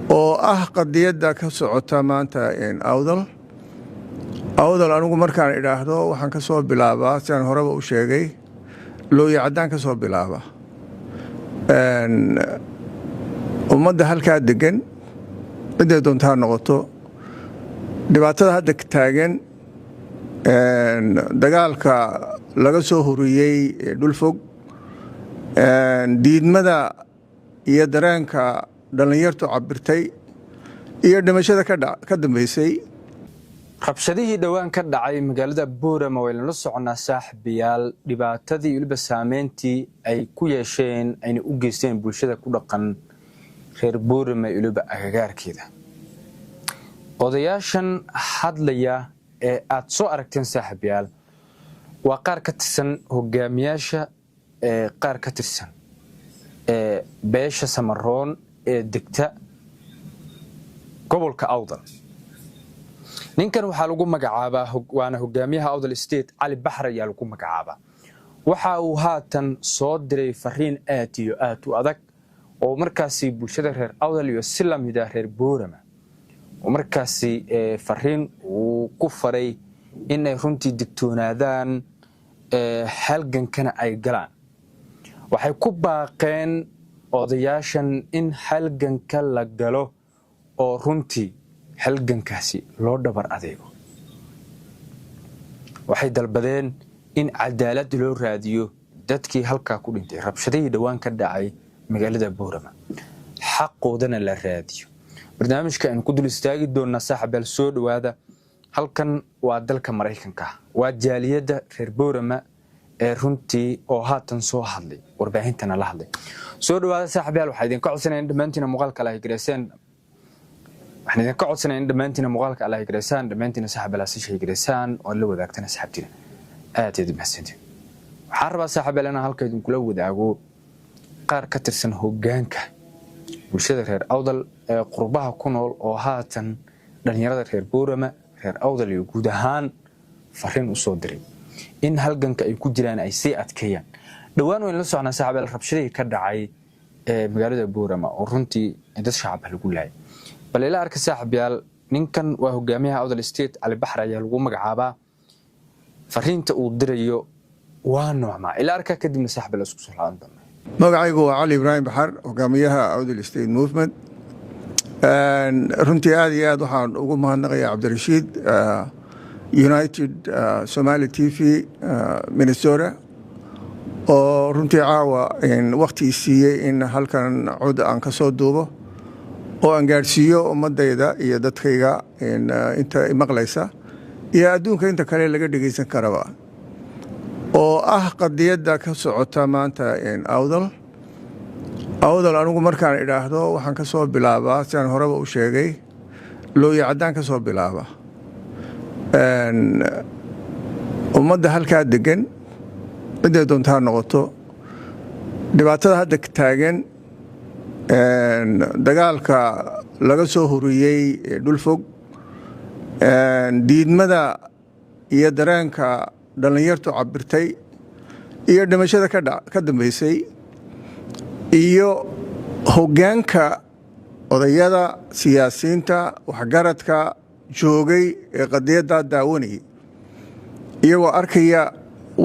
oo qadiyada ka socota maanta awdal anigu markaan idhaahdo waxaan ka soo bilaabaa sidaan horeba u sheegay looya cadaan ka soo bilaaba ummadda halkaa degan ciday doontaa noqoto dhibaatada hadda taagan dagaalka laga soo huriyey dhul fog diidmada iyo dareenka dhalinyartu cabirtay iyo dhimashada ka dambeysay rabshadihii dhawaan ka dhacay magaalada Boorama way la soconaa saaxiibayaal dhibaatadii waliba saameyntii ay ku yeesheen ayna u geysteen bulshada ku dhaqan reer Boorama waliba agagaarkeeda odayaashan hadlaya ee aad soo aragteen saaxiibayaal waa qaar ka tirsan hogaamiyaasha qaar ka tirsan beesha Samaroon ee degta gobolka Awdal ninkan waxa lagu magacaabaa waana hogaamiyaha Awdal State Ali Baxr ayaa lagu magacaabaa waxa uu haatan soo diray fariin aad iyo aad u adag oo markaasi bulshada reer Awdal iyo Silamida reer Boorama oo markaasi fariin uu ku faray in ay runtii digtoonaadaan halgankana ay galaan waxay ku baaqeen odayaashan in halganka la galo oo runtii halgankaasi loo dhabar adeego waxay dalbadeen in cadaalad loo raadiyo dadkii halka ku dhintay rabshadihii dhawaan ka dhacay magaalada Boorama xaqoodana la raadiyo barnaamijka aan ku dul istaagi doona saaxiibayaal soo dhawaada halkan waa dalka Mareykanka waa jaaliyada reer Boorama ee runtii oo haatan soo hadlay warbaahintana la hadlay soo dhawaada saaxiibayaal waxa idin ka codsanayaan dhamaantina muuqaalka la higreyseen waxaan idin ka codsanayaan dhamaantina muuqaalka la higreysaan dhamaantina saaxiibayaal si shay higreysaan oo la wadaagtana saaxiibtina aad iyo mahadsantiin waxaan rabaa saaxiibayaal inaan halka idin kula wadaago qaar ka tirsan hoggaanka bulshada reer Awdal ee qurbaha ku nool oo haatan dhalinyarada reer Boorama reer Awdal iyo guud ahaan fariin u soo diray in halganka ay ku jiraan ay si adkeeyaan dhawaan weyn la soconaa saaxiibayaal rabshadihii ka dhacay magaalada Boorama oo runtii dad shacab lagu laayay bal ila arka saaxiibayaal ninkan waa hogaamiyaha Awdal State Ali Baxr ayaa lagu magacaabaa fariinta uu dirayo waa noocma ila arka kadib saaxiibayaal isku soo laaban doona magacaygu waa Ali Ibrahim Baxr hogaamiyaha Awdal State Movement runtii aad iyo aad waxaan ugu mahadnaqayaa Cabdirashiid United Somali TV Minnesota oo runtii caawa waqti siiyay in halkan cod aan ka soo duubo oo aan gaarsiiyo ummadayda iyo dadkayga inta maqlaysa iyo adduunka inta kale laga dhageysan karaba oo qadiyada ka socota maanta awdal anigu markaan idhaahdo waxaan ka soo bilaabaa sidaan horeba u sheegay looya cadaan ka soo bilaaba ummadda halkaa degan ciday doontaa noqoto dhibaatada hadda taagan dagaalka laga soo huriyey dhul fog diidmada iyo dareenka dhalinyartu cabirtay iyo dhimashada ka dambeysay iyo hoggaanka odayada siyaasiyiinta waxgaradka joogay ee qadiyada daawanayay iyagoo arkaya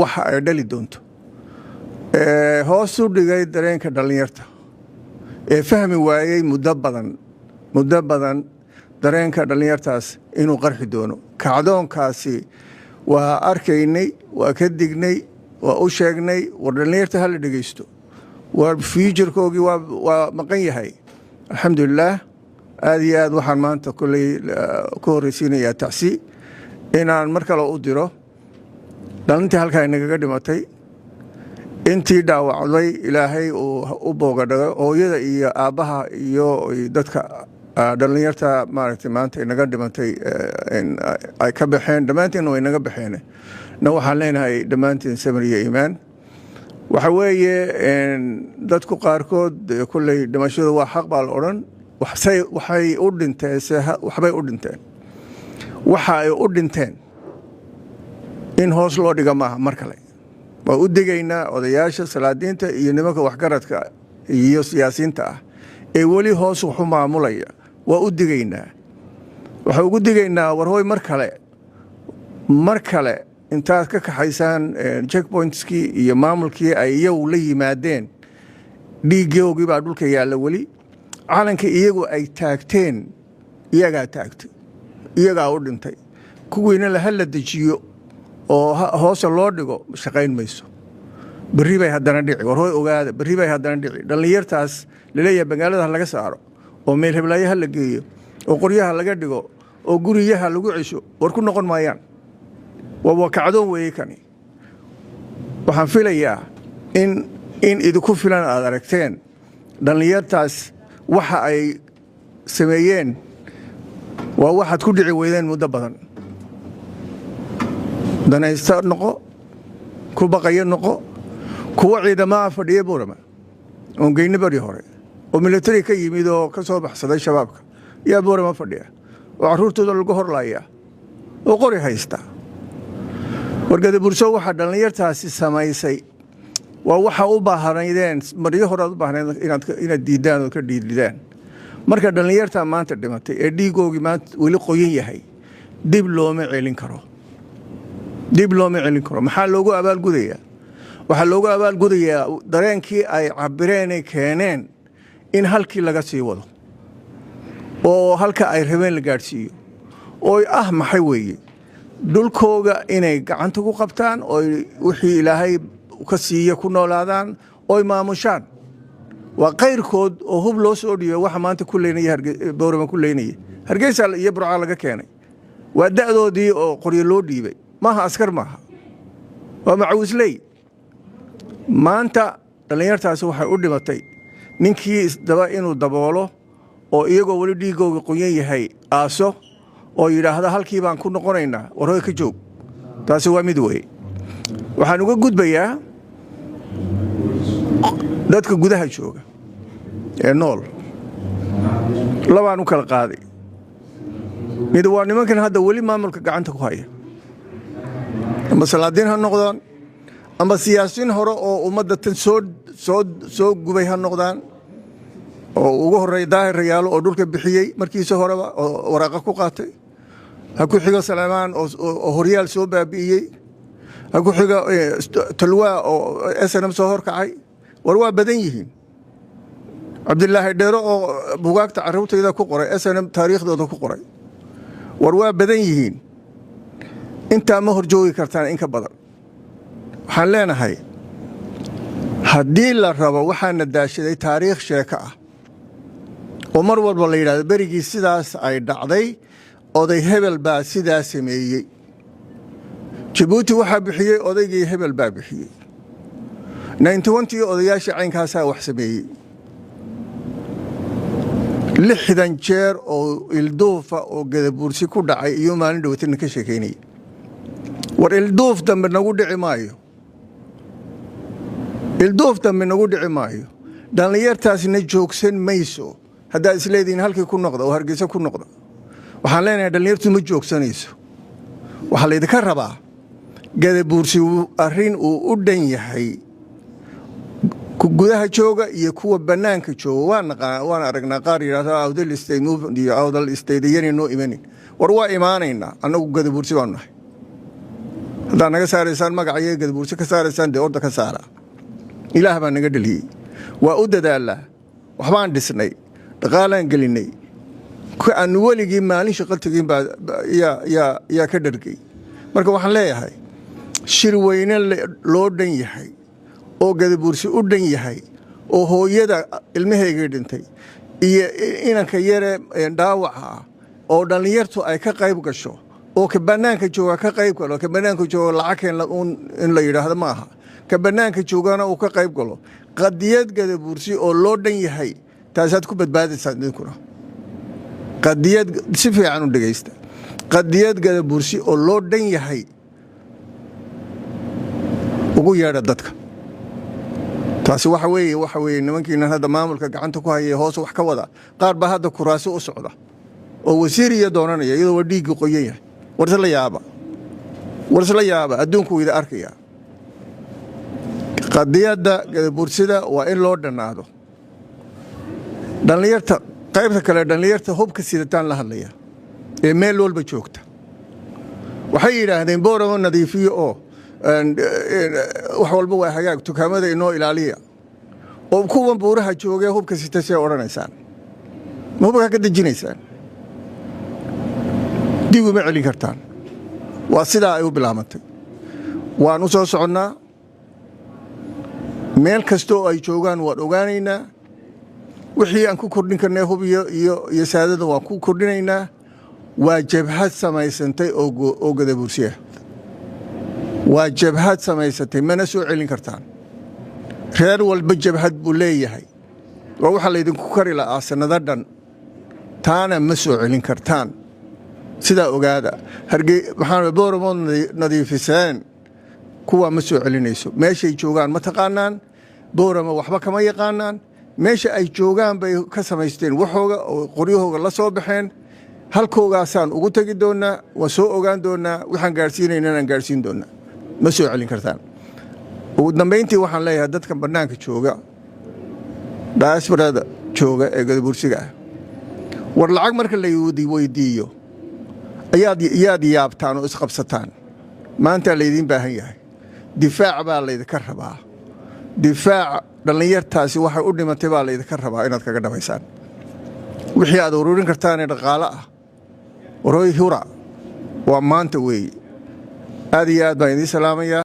waxa ay dhali doonto hoos u dhigay dareenka dhalinyarta ee fahmi waayay muddo badan dareenka dhalinyartaas inuu qarxi doono kacdoonkaasi waa arkaynay waa ka dignay waa u sheegnay war dhalinyarta hala dhageysto waa future-koogii waa maqan yahay alxamdulillaah aad iyo aad waxaan maanta kulley ku horreysiinayaa tacsi inaan mar kale u diro dhalintii halkaa inagaga dhimatay intii dhaawacday ilaahay uu u boogadhago hooyada iyo aabbaha iyo dadka dhalinyarta maaragtay maanta inaga dhimatay ay ka baxeen dhammaantiin way naga baxeen na waxaan leenahay dhammaantiin samir iyo iimaan waxa weeye dadku qaarkood kulley dhimashada waa xaq baa la odhan waxay u dhinteen waxbay u dhinteen waxa ay u dhinteen in hoos loo dhiga maaha mar kale waa u degaynaa odayaasha salaadiinta iyo nimanka waxgaradka iyo siyaasiyiinta ee weli hoos wuxuu maamulaya waa u digaynaa waxaan ugu digaynaa war hooy mar kale intaad ka kaxaysaan checkpointskii iyo maamulkii ay iyagu la yimaadeen dhiiggoogii baa dhulka yaalla weli calanka iyagu ay taagteen iyagaa taagtay iyagaa u dhintay kuwiina la hala dejiyo oo hoose loo dhigo shaqayn mayso berri bay haddana dhici war hooy ogaada berri bay haddana dhici dhallinyartaas laleeyahay magaalada laga saaro oo meel heblaayaha la geeyo oo qoryaha laga dhigo oo guriyaha lagu cesho war ku noqon maayaan waa kacdoon weeye kani waxaan filayaa in idinku filan aad aragteen dhallinyartaas waxa ay sameeyeen waa waxaad ku dhici weydeen muddo badan danaysta noqo ku baqaya noqo kuwa ciidamaha fadhiya Boorama oo geyni bari hore oo military ka yimid oo ka soo baxsaday shabaabka yaa Boorama fadhiya oo caruurtooda lagu horlaaya oo qori haysta wargada burso waxa dhallinyartaasi samaysay waa waxa u baahanaydeen maryo hore u baahnayd inaad diidaan oo ka dhiididaan marka dhallinyarta maanta dhimatay ee dhiigoogi maanta weli qoyan yahay dib looma celin karo maxaa loogu abaalgudayaa waxaa loogu abaalgudayaa dareenkii ay cabireen ay keeneen in halkii laga sii wado oo halka ay rabeen la gaadhsiiyo oo maxay weeye dhulkooga inay gacanta ku qabtaan oo wixii ilaahay ka siiya ku noolaadaan oo maamushaan waa qayrkood oo hub loo soo dhiyo waxa maanta ku leynaya Boorama ku leynaya Hargeysa iyo Burca laga keenay waa da'doodii oo qoryo loo dhiibay maaha askar maaha waa macawisley maanta dhallinyartaasi waxay u dhimatay ninkii isdaba inuu daboolo oo iyagoo weli dhiigooga qoyan yahay aaso oo yidhaahda halkii baan ku noqonaynaa war hooy ka joog taasi waa mid weeye waxaan uga gudbayaa dadka gudaha jooga ee nool labaan u kala qaaday mid waa nimankan hadda weli maamulka gacanta ku haya ama salaadiin ha noqdaan ama siyaasiin hore oo ummadda tan soo gubay ha noqdaan oo ugu horreeya daahir rayaalo oo dhulka bixiyey markiisa horeba oo waraaqa ku qaatay ha ku xigo Salmaan oo horyaal soo baabi'iyey ha ku xigo Talwaa oo SNM soo horkacay war waa badan yihiin Cabdillaahi Dheero oo bugaagta carruurtayda ku qoray SNM taariikhdooda ku qoray war waa badan yihiin inta ma horjoogi kartaan in ka badan waxaan leenahay haddii la rabo waxaana daashaday taariikh sheeko ah oo mar walba la yidhaahdo berigii sidaas ay dhacday oday hebel baa sidaa sameeyey Djibouti waxaa bixiyey odaygii hebel baa bixiyey 91 odayaasha caynkaasaa wax sameeyey 60 jeer oo ilduufa oo gadabuursi ku dhacay iyo maalin dhawaatina ka sheekeynay war ilduuf dambe nagu dhici maayo dhallinyartaasina joogsan mayso haddaad isleedihiin halkii ku noqda oo Hargeysa ku noqda waxaan leenahay dhallinyartu ma joogsanayso waxaa laydinka rabaa gadabuursi arrin uu u dhan yahay gudaha jooga iyo kuwa bannaanka jooga waan aragnaa qaar yidhaahda awdal state movement iyo awdal state yanino imanin war waa imaanaynaa annagu gadabuursi baan nahay haddaad naga saaraysaan magacayo gadabuursi ka saaraysaan dee orda ka saara ilaah baa naga dhaliyey waa u dadaalaa waxbaan dhisnay dhaqaalaan gelinay aan weligii maalin shaqo tegin baa yaa ka dhargay marka waxaan leeyahay shir weyne loo dhan yahay oo gadabuursi u dhan yahay oo hooyada ilmaheygii dhintay iyo inanka yare dhaawaca ah oo dhallinyartu ay ka qayb gasho oo ka bannaanka jooga ka qayb galo ka bannaanka jooga lacageen in la yidhaahdo ma aha ka bannaanka joogana uu ka qayb galo qadiyad gadabuursi oo loo dhan yahay taasaad ku badbaadaysaan idinkuna qadiyad si fiican u dhegaysta qadiyad gadabuursi oo loo dhan yahay ugu yeedha dadka taasi waxa weeye nimankiina hadda maamulka gacanta ku hayay hoos wax ka wada qaar baa hadda kuraasi u socda oo wasiir iyo doonanaya iyadoo dhiigii qoyan yahay warsla yaaba adduunku wada arkaya qadiyadda gadabuursida waa in loo dhannaado dhallinyarta qaybta kale dhalinyarta hubka sidataan la hadlaya ee meel walba joogta waxay yiraahdeen Boorama nadiifiyo oo wax walba waa hagaag dukaamada inoo ilaaliya oo kuwan buuraha joogay hubka sitasay oranaysaan ma hubka ka dejinaysaan dib uma celin kartaan waa sidaa ay u bilaabantay waan u soo soconnaa meel kasta oo ay joogaan waan ogaanaynaa wixii aan ku kordhin karnay hub iyo saadada waan ku kordhinaynaa waa jabhad samaysantay oo gadabuursiya waa jabhad samaysantay mana soo celin kartaan reer walba jabhad buu leeyahay waa waxa laydinku kari lahaa sanado dhan taana ma soo celin kartaan sidaa ogaada maxaan Booramo nadiifiseen kuwa ma soo celinayso meeshay joogaan ma taqaanaan Booramo waxba kama yaqaanaan meesha ay joogaan bay ka samaysteen waxooga oo qoryahooga la soo baxeen halkoogaasaan ugu tagi doonaa waa soo ogaan doonaa waxaan gaarsiinaynaa aan gaarsiin doonaa ma soo celin kartaan ugu dambeyntii waxaan leeyahay dadka bannaanka jooga diasporada jooga ee gadabuursiga ah war lacag marka la weydiiyo ayaad yaabtaan oo isqabsataan maanta laydin baahan yahay difaac baa laydinka rabaa difaac dhalinyartaasi waxay u dhimatay baa laydinka rabaa inaad kaga dhabaysaan wixii aad ururin kartaan ee dhaqaale ah waroy hura waa maanta weeye aad iyo aad baan idiin salaamayaa